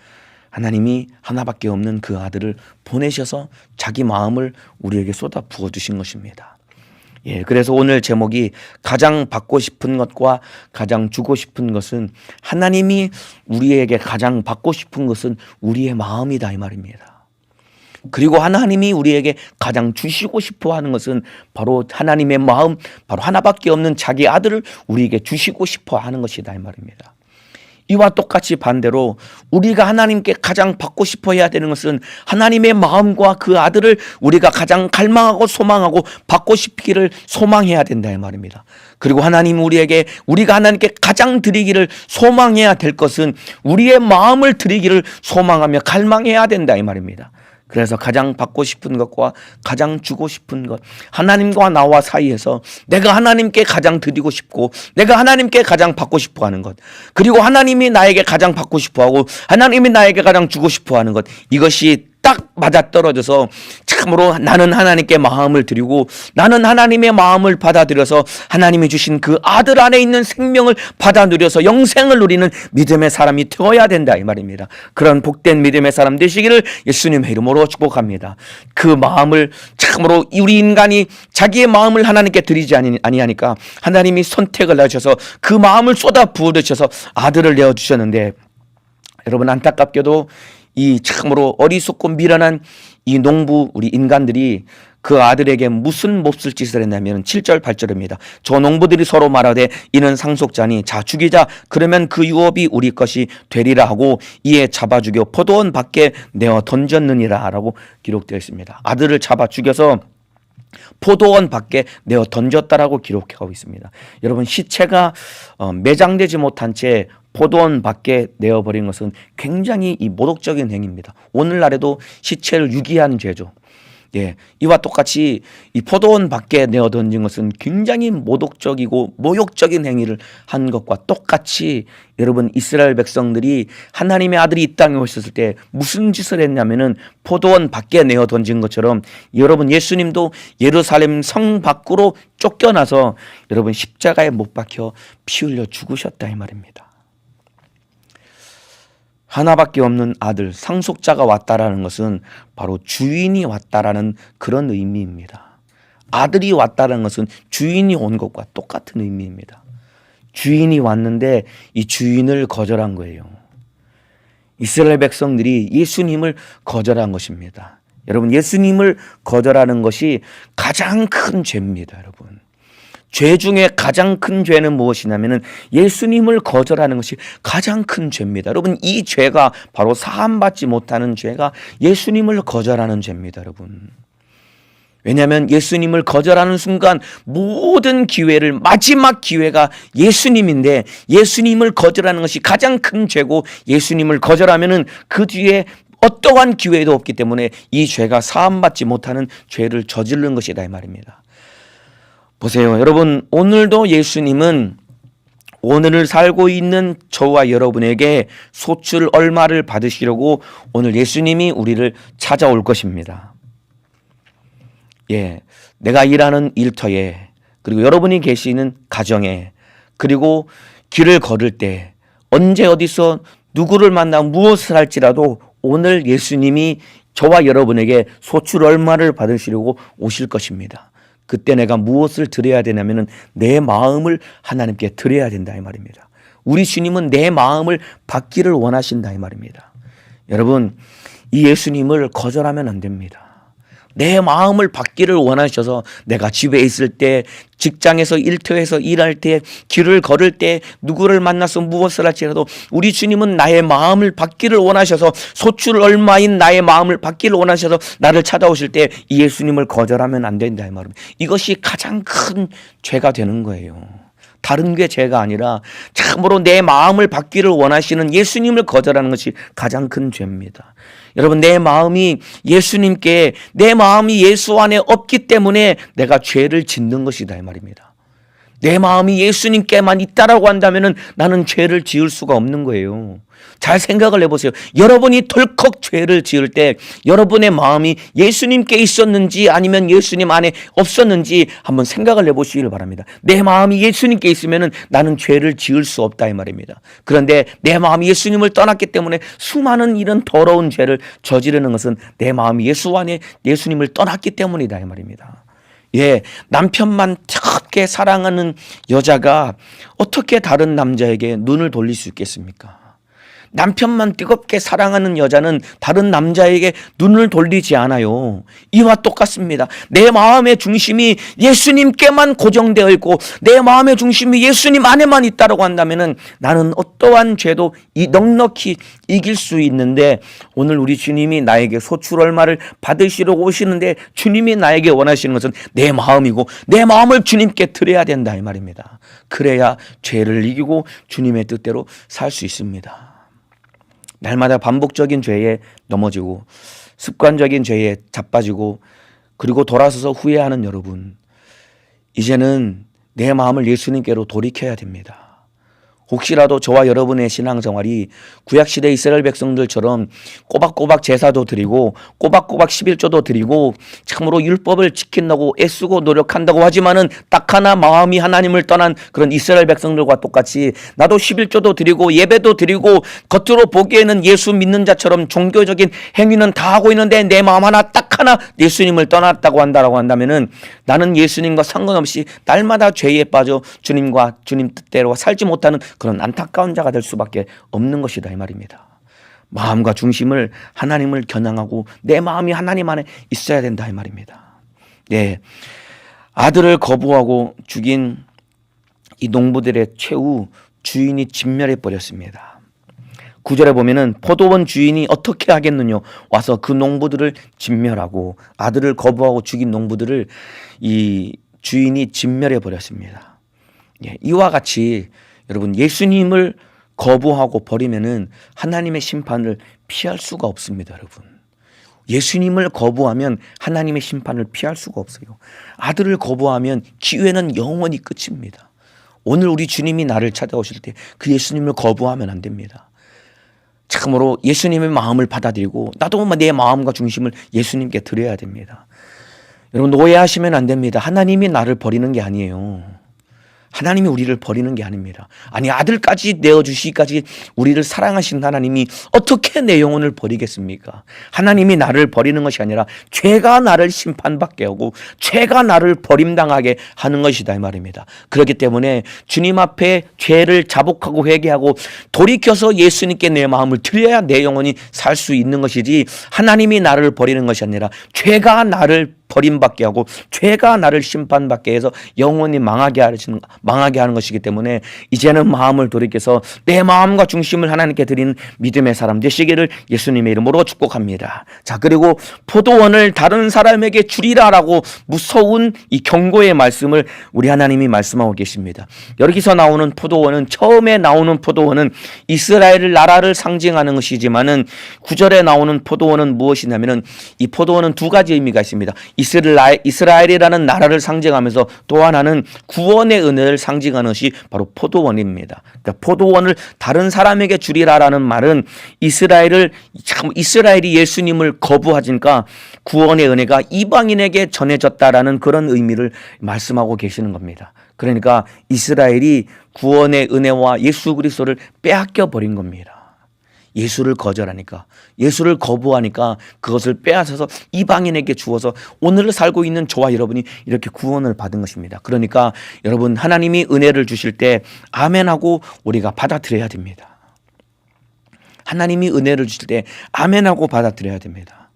하나님이 하나밖에 없는 그 아들을 보내셔서 자기 마음을 우리에게 쏟아 부어주신 것입니다. 예, 그래서 오늘 제목이 가장 받고 싶은 것과 가장 주고 싶은 것은, 하나님이 우리에게 가장 받고 싶은 것은 우리의 마음이다 이 말입니다. 그리고 하나님이 우리에게 가장 주시고 싶어 하는 것은 바로 하나님의 마음, 바로 하나밖에 없는 자기 아들을 우리에게 주시고 싶어 하는 것이다 이 말입니다. 이와 똑같이 반대로 우리가 하나님께 가장 받고 싶어 해야 되는 것은 하나님의 마음과 그 아들을 우리가 가장 갈망하고 소망하고 받고 싶기를 소망해야 된다 이 말입니다. 그리고 하나님 우리에게, 우리가 하나님께 가장 드리기를 소망해야 될 것은 우리의 마음을 드리기를 소망하며 갈망해야 된다 이 말입니다. 그래서 가장 받고 싶은 것과 가장 주고 싶은 것, 하나님과 나와 사이에서 내가 하나님께 가장 드리고 싶고 내가 하나님께 가장 받고 싶어 하는 것, 그리고 하나님이 나에게 가장 받고 싶어 하고 하나님이 나에게 가장 주고 싶어 하는 것, 이것이 딱 맞아떨어져서 참으로 나는 하나님께 마음을 드리고 나는 하나님의 마음을 받아들여서 하나님이 주신 그 아들 안에 있는 생명을 받아 누려서 영생을 누리는 믿음의 사람이 되어야 된다 이 말입니다. 그런 복된 믿음의 사람 되시기를 예수님의 이름으로 축복합니다. 그 마음을 참으로 우리 인간이 자기의 마음을 하나님께 드리지 아니하니까 하나님이 선택을 하셔서 그 마음을 쏟아 부어주셔서 아들을 내어주셨는데, 여러분 안타깝게도 이 참으로 어리석고 미련한 이 농부, 우리 인간들이 그 아들에게 무슨 몹쓸 짓을 했냐면 7절 8절입니다. 저 농부들이 서로 말하되 이는 상속자니 자 죽이자, 그러면 그 유업이 우리 것이 되리라 하고 이에 잡아 죽여 포도원 밖에 내어 던졌느니라 라고 기록되어 있습니다. 아들을 잡아 죽여서 포도원 밖에 내어 던졌다라고 기록하고 있습니다. 여러분, 시체가 매장되지 못한 채 포도원 밖에 내어버린 것은 굉장히 이 모독적인 행위입니다. 오늘날에도 시체를 유기하는 죄죠. 예, 이와 똑같이 이 포도원 밖에 내어 던진 것은 굉장히 모독적이고 모욕적인 행위를 한 것과 똑같이, 여러분 이스라엘 백성들이 하나님의 아들이 이 땅에 오셨을 때 무슨 짓을 했냐면은 포도원 밖에 내어 던진 것처럼 여러분 예수님도 예루살렘 성 밖으로 쫓겨나서 여러분 십자가에 못 박혀 피 흘려 죽으셨다 이 말입니다. 하나밖에 없는 아들, 상속자가 왔다라는 것은 바로 주인이 왔다라는 그런 의미입니다. 아들이 왔다라는 것은 주인이 온 것과 똑같은 의미입니다. 주인이 왔는데 이 주인을 거절한 거예요. 이스라엘 백성들이 예수님을 거절한 것입니다. 여러분, 예수님을 거절하는 것이 가장 큰 죄입니다, 여러분. 죄 중에 가장 큰 죄는 무엇이냐면은 예수님을 거절하는 것이 가장 큰 죄입니다. 여러분, 이 죄가 바로 사함받지 못하는 죄가 예수님을 거절하는 죄입니다, 여러분. 왜냐하면 예수님을 거절하는 순간 모든 기회를, 마지막 기회가 예수님인데 예수님을 거절하는 것이 가장 큰 죄고, 예수님을 거절하면은 그 뒤에 어떠한 기회도 없기 때문에 이 죄가 사함받지 못하는 죄를 저지른 것이다 이 말입니다. 보세요, 여러분, 오늘도 예수님은 오늘을 살고 있는 저와 여러분에게 소출 얼마를 받으시려고 오늘 예수님이 우리를 찾아올 것입니다. 예, 내가 일하는 일터에, 그리고 여러분이 계시는 가정에, 그리고 길을 걸을 때 언제 어디서 누구를 만나 무엇을 할지라도 오늘 예수님이 저와 여러분에게 소출 얼마를 받으시려고 오실 것입니다. 그때 내가 무엇을 드려야 되냐면은 내 마음을 하나님께 드려야 된다 이 말입니다. 우리 주님은 내 마음을 받기를 원하신다 이 말입니다. 여러분, 이 예수님을 거절하면 안 됩니다. 내 마음을 받기를 원하셔서 내가 집에 있을 때, 직장에서 일터에서 일할 때, 길을 걸을 때, 누구를 만나서 무엇을 할지라도 우리 주님은 나의 마음을 받기를 원하셔서, 소출 얼마인 나의 마음을 받기를 원하셔서 나를 찾아오실 때 이 예수님을 거절하면 안 된다 이 말입니다. 이것이 가장 큰 죄가 되는 거예요. 다른 게 죄가 아니라 참으로 내 마음을 받기를 원하시는 예수님을 거절하는 것이 가장 큰 죄입니다. 여러분, 내 마음이 예수님께, 내 마음이 예수 안에 없기 때문에 내가 죄를 짓는 것이다 이 말입니다. 내 마음이 예수님께만 있다라고 한다면 나는 죄를 지을 수가 없는 거예요. 잘 생각을 해보세요. 여러분이 덜컥 죄를 지을 때 여러분의 마음이 예수님께 있었는지 아니면 예수님 안에 없었는지 한번 생각을 해보시길 바랍니다. 내 마음이 예수님께 있으면 나는 죄를 지을 수 없다 이 말입니다. 그런데 내 마음이 예수님을 떠났기 때문에 수많은 이런 더러운 죄를 저지르는 것은 내 마음이 예수 안에 예수님을 떠났기 때문이다 이 말입니다. 예, 남편만 뜨겁게 사랑하는 여자가 어떻게 다른 남자에게 눈을 돌릴 수 있겠습니까? 남편만 뜨겁게 사랑하는 여자는 다른 남자에게 눈을 돌리지 않아요. 이와 똑같습니다. 내 마음의 중심이 예수님께만 고정되어 있고 내 마음의 중심이 예수님 안에만 있다고 한다면 나는 어떠한 죄도 넉넉히 이길 수 있는데, 오늘 우리 주님이 나에게 소출 얼마를 받으시려고 오시는데 주님이 나에게 원하시는 것은 내 마음이고 내 마음을 주님께 드려야 된다 이 말입니다. 그래야 죄를 이기고 주님의 뜻대로 살 수 있습니다. 날마다 반복적인 죄에 넘어지고 습관적인 죄에 자빠지고 그리고 돌아서서 후회하는 여러분, 이제는 내 마음을 예수님께로 돌이켜야 됩니다. 혹시라도 저와 여러분의 신앙생활이 구약시대 이스라엘 백성들처럼 꼬박꼬박 제사도 드리고 꼬박꼬박 11조도 드리고 참으로 율법을 지킨다고 애쓰고 노력한다고 하지만은 딱 하나 마음이 하나님을 떠난 그런 이스라엘 백성들과 똑같이 나도 11조도 드리고 예배도 드리고 겉으로 보기에는 예수 믿는 자처럼 종교적인 행위는 다 하고 있는데 내 마음 하나 딱 하나 예수님을 떠났다고 한다라고 한다면은 나는 예수님과 상관없이 날마다 죄에 빠져 주님과 주님 뜻대로 살지 못하는 그런 안타까운 자가 될 수밖에 없는 것이다 이 말입니다. 마음과 중심을 하나님을 겨냥하고 내 마음이 하나님 안에 있어야 된다 이 말입니다. 네, 아들을 거부하고 죽인 이 농부들의 최후 주인이 진멸해 버렸습니다. 9절에 보면은 포도원 주인이 어떻게 하겠느냐, 와서 그 농부들을 진멸하고 아들을 거부하고 죽인 농부들을 이 주인이 진멸해 버렸습니다. 예, 이와 같이 여러분, 예수님을 거부하고 버리면은 하나님의 심판을 피할 수가 없습니다. 여러분, 예수님을 거부하면 하나님의 심판을 피할 수가 없어요. 아들을 거부하면 기회는 영원히 끝입니다. 오늘 우리 주님이 나를 찾아오실 때 그 예수님을 거부하면 안 됩니다. 참으로 예수님의 마음을 받아들이고 나도 내 마음과 중심을 예수님께 드려야 됩니다. 여러분, 오해하시면 안 됩니다. 하나님이 나를 버리는 게 아니에요. 하나님이 우리를 버리는 게 아닙니다. 아니, 아들까지 내어주시기까지 우리를 사랑하신 하나님이 어떻게 내 영혼을 버리겠습니까? 하나님이 나를 버리는 것이 아니라 죄가 나를 심판받게 하고 죄가 나를 버림당하게 하는 것이다 이 말입니다. 그렇기 때문에 주님 앞에 죄를 자복하고 회개하고 돌이켜서 예수님께 내 마음을 드려야 내 영혼이 살 수 있는 것이지, 하나님이 나를 버리는 것이 아니라 죄가 나를 버림받게 하고 죄가 나를 심판받게 해서 영원히 망하게 하는 것이기 때문에 이제는 마음을 돌이켜서 내 마음과 중심을 하나님께 드리는 믿음의 사람 되시기를 예수님의 이름으로 축복합니다. 자, 그리고 포도원을 다른 사람에게 주리라라고 무서운 이 경고의 말씀을 우리 하나님이 말씀하고 계십니다. 여기서 나오는 포도원은, 처음에 나오는 포도원은 이스라엘 나라를 상징하는 것이지만은 9절에 나오는 포도원은 무엇이냐면은 이 포도원은 두 가지 의미가 있습니다. 이스라엘이라는 나라를 상징하면서 또 하나는 구원의 은혜를 상징하는 것이 바로 포도원입니다. 그러니까 포도원을 다른 사람에게 주리라라는 말은 이스라엘이 예수님을 거부하니까 구원의 은혜가 이방인에게 전해졌다라는 그런 의미를 말씀하고 계시는 겁니다. 그러니까 이스라엘이 구원의 은혜와 예수 그리스도를 빼앗겨 버린 겁니다. 예수를 거절하니까, 예수를 거부하니까 그것을 빼앗아서 이방인에게 주어서 오늘 살고 있는 저와 여러분이 이렇게 구원을 받은 것입니다. 그러니까 여러분, 하나님이 은혜를 주실 때 아멘하고 우리가 받아들여야 됩니다. 하나님이 은혜를 주실 때 아멘하고 받아들여야 됩니다.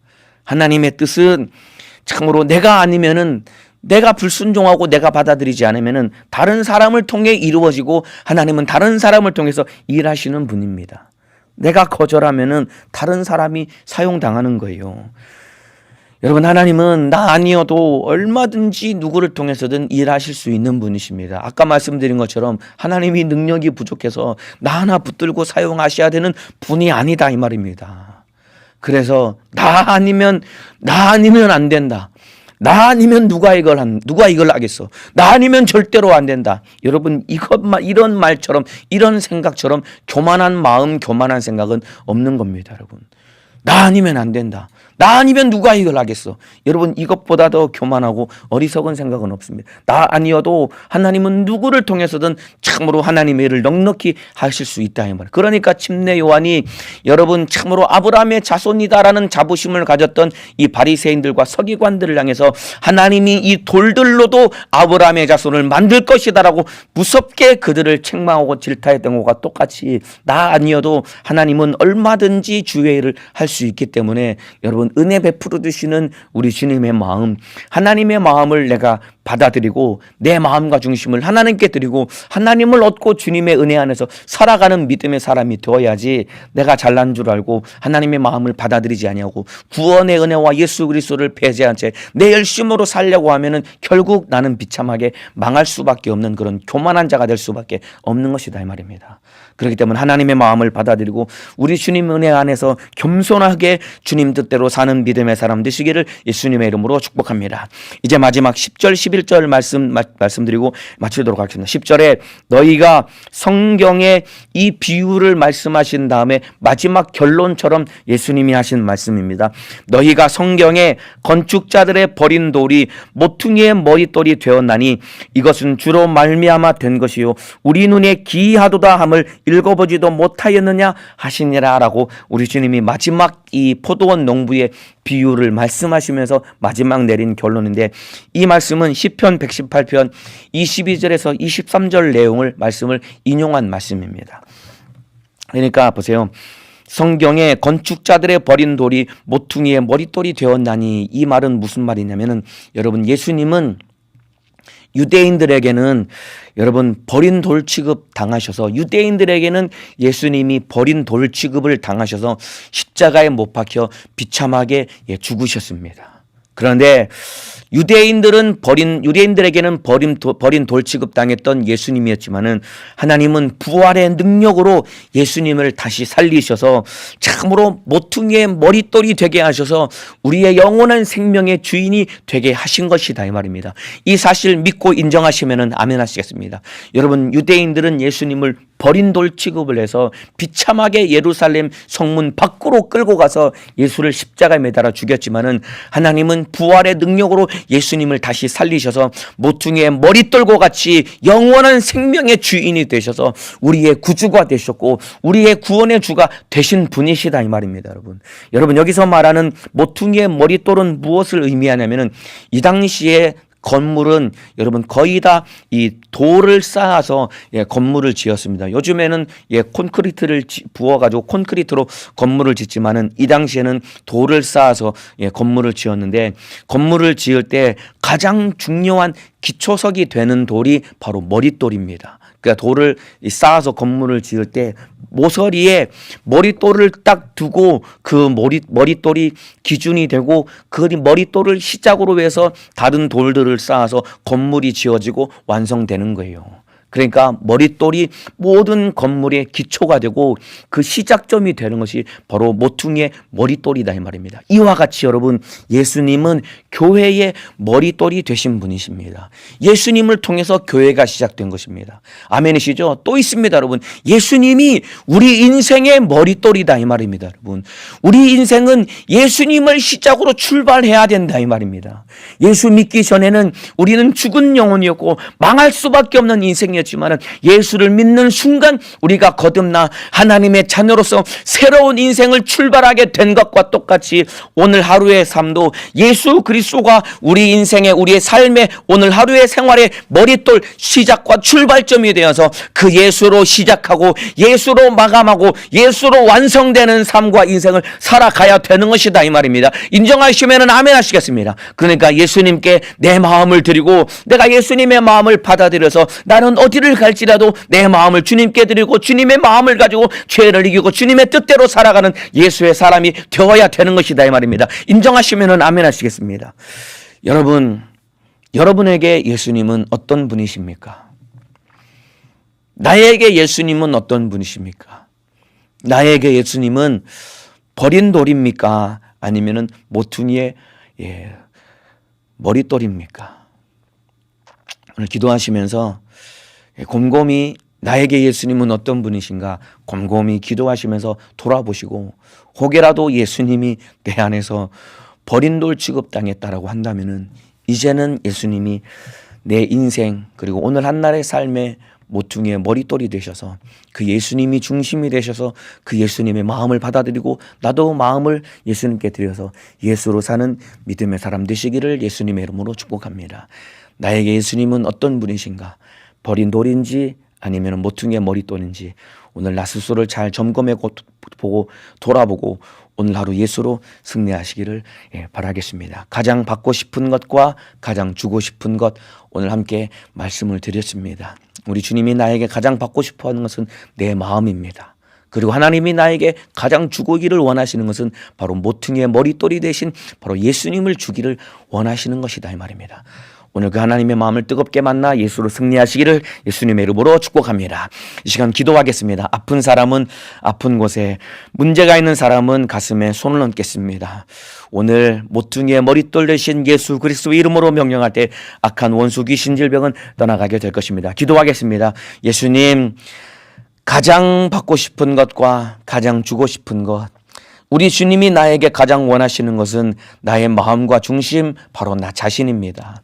하나님의 뜻은 참으로 내가 아니면은, 내가 불순종하고 내가 받아들이지 않으면은 다른 사람을 통해 이루어지고 하나님은 다른 사람을 통해서 일하시는 분입니다. 내가 거절하면은 다른 사람이 사용당하는 거예요. 여러분, 하나님은 나 아니어도 얼마든지 누구를 통해서든 일하실 수 있는 분이십니다. 아까 말씀드린 것처럼 하나님이 능력이 부족해서 나 하나 붙들고 사용하셔야 되는 분이 아니다 이 말입니다. 그래서 나 아니면 안 된다. 나 아니면 누가 이걸 하겠어? 나 아니면 절대로 안 된다. 여러분, 이런 말처럼, 이런 생각처럼 교만한 마음, 교만한 생각은 없는 겁니다, 여러분. 나 아니면 안 된다. 나 아니면 누가 이걸 하겠어? 여러분, 이것보다 더 교만하고 어리석은 생각은 없습니다. 나 아니어도 하나님은 누구를 통해서든 참으로 하나님의 일을 넉넉히 하실 수 있다 이 말이에요. 그러니까 침례 요한이 여러분 참으로 아브라함의 자손이다라는 자부심을 가졌던 이 바리새인들과 서기관들을 향해서 하나님이 이 돌들로도 아브라함의 자손을 만들 것이다라고 무섭게 그들을 책망하고 질타했던 것과 똑같이 나 아니어도 하나님은 얼마든지 주의 일을 할 수 있기 때문에 여러분, 은혜 베풀어 주시는 우리 주님의 마음, 하나님의 마음을 내가 받아들이고 내 마음과 중심을 하나님께 드리고 하나님을 얻고 주님의 은혜 안에서 살아가는 믿음의 사람이 되어야지, 내가 잘난 줄 알고 하나님의 마음을 받아들이지 아니하고 구원의 은혜와 예수 그리스도를 배제한 채 내 열심으로 살려고 하면은 결국 나는 비참하게 망할 수밖에 없는 그런 교만한 자가 될 수밖에 없는 것이다 이 말입니다. 그렇기 때문에 하나님의 마음을 받아들이고 우리 주님 은혜 안에서 겸손하게 주님 뜻대로 사는 믿음의 사람 되시기를 예수님의 이름으로 축복합니다. 이제 마지막 10절 11절 말씀드리고 마치도록 하겠습니다. 10절에 너희가 성경에 이 비유를 말씀하신 다음에 마지막 결론처럼 예수님이 하신 말씀입니다. 너희가 성경에 건축자들의 버린 돌이 모퉁이의 머릿돌이 되었나니 이것은 주로 말미암아 된 것이요 우리 눈에 기이하도다 함을 읽어보지도 못하였느냐 하시니라 라고 우리 주님이 마지막 이 포도원 농부의 비유를 말씀하시면서 마지막 내린 결론인데, 이 말씀은 시편 118편 22절에서 23절 내용을 말씀을 인용한 말씀입니다. 그러니까 보세요. 성경에 건축자들의 버린 돌이 모퉁이의 머릿돌이 되었나니, 이 말은 무슨 말이냐면은 여러분, 예수님은 유대인들에게는 여러분 버린 돌 취급 당하셔서, 유대인들에게는 예수님이 버린 돌 취급을 당하셔서 십자가에 못 박혀 비참하게 죽으셨습니다. 그런데 유대인들에게는 버린 돌 취급 당했던 예수님이었지만은 하나님은 부활의 능력으로 예수님을 다시 살리셔서 참으로 모퉁이의 머릿돌이 되게 하셔서 우리의 영원한 생명의 주인이 되게 하신 것이다 이 말입니다. 이 사실 믿고 인정하시면은 아멘 하시겠습니다. 여러분, 유대인들은 예수님을 버린 돌 취급을 해서 비참하게 예루살렘 성문 밖으로 끌고 가서 예수를 십자가에 매달아 죽였지만은 하나님은 부활의 능력으로 예수님을 다시 살리셔서 모퉁이의 머릿돌과 같이 영원한 생명의 주인이 되셔서 우리의 구주가 되셨고 우리의 구원의 주가 되신 분이시다 이 말입니다. 여러분 여기서 말하는 모퉁이의 머릿돌은 무엇을 의미하냐면은 이 당시에 건물은 여러분 거의 다 이 돌을 쌓아서 건물을 지었습니다. 요즘에는 콘크리트를 부어가지고 콘크리트로 건물을 짓지만은 이 당시에는 돌을 쌓아서 건물을 지었는데, 건물을 지을 때 가장 중요한 기초석이 되는 돌이 바로 머릿돌입니다. 그러니까 돌을 쌓아서 건물을 지을 때 모서리에 머릿돌을 딱 두고 그 머릿돌이 기준이 되고 그 머릿돌을 시작으로 해서 다른 돌들을 쌓아서 건물이 지어지고 완성되는 거예요. 그러니까 머릿돌이 모든 건물의 기초가 되고 그 시작점이 되는 것이 바로 모퉁이의 머릿돌이다 이 말입니다. 이와 같이 여러분, 예수님은 교회의 머릿돌이 되신 분이십니다. 예수님을 통해서 교회가 시작된 것입니다. 아멘이시죠? 또 있습니다 여러분. 예수님이 우리 인생의 머릿돌이다 이 말입니다. 여러분, 우리 인생은 예수님을 시작으로 출발해야 된다 이 말입니다. 예수 믿기 전에는 우리는 죽은 영혼이었고 망할 수밖에 없는 인생이었습니다. 아니었지만 예수를 믿는 순간 우리가 거듭나 하나님의 자녀로서 새로운 인생을 출발하게 된 것과 똑같이 오늘 하루의 삶도 예수 그리스도가 우리 인생의 우리의 삶의 오늘 하루의 생활의 머릿돌 시작과 출발점이 되어서 그 예수로 시작하고 예수로 마감하고 예수로 완성되는 삶과 인생을 살아가야 되는 것이다 이 말입니다. 인정하시면 아멘 하시겠습니다. 그러니까 예수님께 내 마음을 드리고 내가 예수님의 마음을 받아들여서 나는 어디를 갈지라도 내 마음을 주님께 드리고 주님의 마음을 가지고 죄를 이기고 주님의 뜻대로 살아가는 예수의 사람이 되어야 되는 것이다 이 말입니다. 인정하시면 아멘 하시겠습니다. 여러분에게 예수님은 어떤 분이십니까? 나에게 예수님은 어떤 분이십니까? 나에게 예수님은 버린 돌입니까? 아니면은 모퉁이의 머릿돌입니까? 오늘 기도하시면서 곰곰이 나에게 예수님은 어떤 분이신가 곰곰이 기도하시면서 돌아보시고 혹여라도 예수님이 내 안에서 버린 돌 취급당했다라고 한다면은 이제는 예수님이 내 인생 그리고 오늘 한날의 삶의 모퉁이의 머릿돌이 되셔서 그 예수님이 중심이 되셔서 그 예수님의 마음을 받아들이고 나도 마음을 예수님께 드려서 예수로 사는 믿음의 사람 되시기를 예수님의 이름으로 축복합니다. 나에게 예수님은 어떤 분이신가? 버린 돌인지 아니면 모퉁이의 머릿돌인지 오늘 나 스스로를 잘 점검해 보고 돌아보고 오늘 하루 예수로 승리하시기를 바라겠습니다. 가장 받고 싶은 것과 가장 주고 싶은 것 오늘 함께 말씀을 드렸습니다. 우리 주님이 나에게 가장 받고 싶어하는 것은 내 마음입니다. 그리고 하나님이 나에게 가장 주기를 원하시는 것은 바로 모퉁이의 머릿돌이 되신 바로 예수님을 주기를 원하시는 것이다 이 말입니다. 오늘 그 하나님의 마음을 뜨겁게 만나 예수로 승리하시기를 예수님의 이름으로 축복합니다. 이 시간 기도하겠습니다. 아픈 사람은 아픈 곳에, 문제가 있는 사람은 가슴에 손을 얹겠습니다. 오늘 모퉁이의 머릿돌 되신 예수 그리스도의 이름으로 명령할 때 악한 원수 귀신 질병은 떠나가게 될 것입니다. 기도하겠습니다. 예수님, 가장 받고 싶은 것과 가장 주고 싶은 것, 우리 주님이 나에게 가장 원하시는 것은 나의 마음과 중심, 바로 나 자신입니다.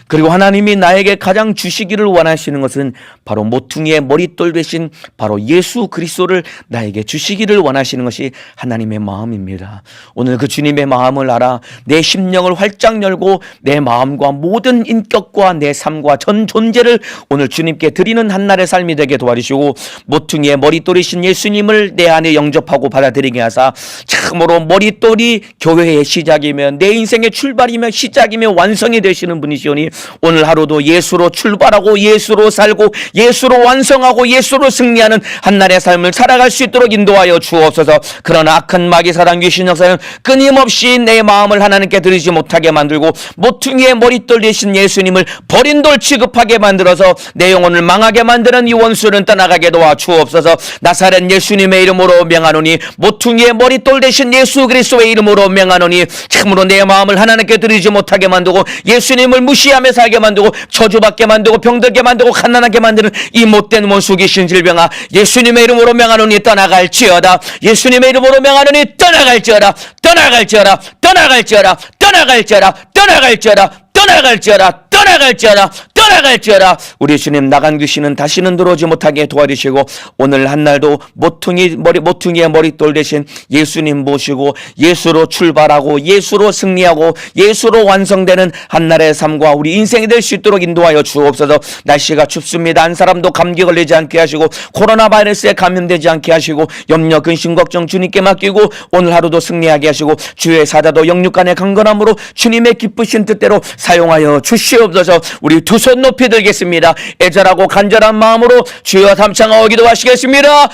그리고 하나님이 나에게 가장 주시기를 원하시는 것은 바로 모퉁이의 머릿돌 되신 바로 예수 그리스도를 나에게 주시기를 원하시는 것이 하나님의 마음입니다. 오늘 그 주님의 마음을 알아 내 심령을 활짝 열고 내 마음과 모든 인격과 내 삶과 전 존재를 오늘 주님께 드리는 한날의 삶이 되게 도와주시고 모퉁이의 머릿돌이신 예수님을 내 안에 영접하고 받아들이게 하사 참으로 머릿돌이 교회의 시작이며 내 인생의 출발이며 시작이며 완성이 되시는 분이시오니 오늘 하루도 예수로 출발하고 예수로 살고 예수로 완성하고 예수로 승리하는 한날의 삶을 살아갈 수 있도록 인도하여 주옵소서. 그러나 악한 마귀 사단 귀신 역사는 끊임없이 내 마음을 하나님께 드리지 못하게 만들고 모퉁이의 머릿돌 되신 예수님을 버린 돌 취급하게 만들어서 내 영혼을 망하게 만드는 이 원수는 떠나가게 도와 주옵소서. 나사렛 예수님의 이름으로 명하노니 모퉁이의 머릿돌 되신 예수 그리스도의 이름으로 명하노니 참으로 내 마음을 하나님께 드리지 못하게 만들고 예수님을 무시하며 살게 만들고 저주받게 만들고 병들게 만들고 갓난하게 만드는 이 못된 원수 귀신 질병아, 예수님의 이름으로 명하노니 떠나갈지어다. 예수님의 이름으로 명하노니 떠나갈지어다. 떠나갈지어다. 떠나갈지어다. 떠나갈지어다. 떠나갈지어다. 떠나갈지어다. 떠나갈지어다. 떠나갈지어다. 우리 주님, 나간 귀신은 다시는 들어오지 못하게 도와주시고 오늘 한날도 모퉁이의 머릿돌 대신 예수님 모시고 예수로 출발하고 예수로 승리하고 예수로 완성되는 한날의 삶과 우리 인생이 될 수 있도록 인도하여 주옵소서. 날씨가 춥습니다. 한 사람도 감기 걸리지 않게 하시고 코로나 바이러스에 감염되지 않게 하시고 염려 근심 걱정 주님께 맡기고 오늘 하루도 승리하게 하시고 주의 사자도 영육간의 강건함으로 주님의 기쁘신 뜻대로 사용하여 주시옵소서. 우리 두 손 높이 들겠습니다. 애절하고 간절한 마음으로 주여 삼창하고 기도하시겠습니다.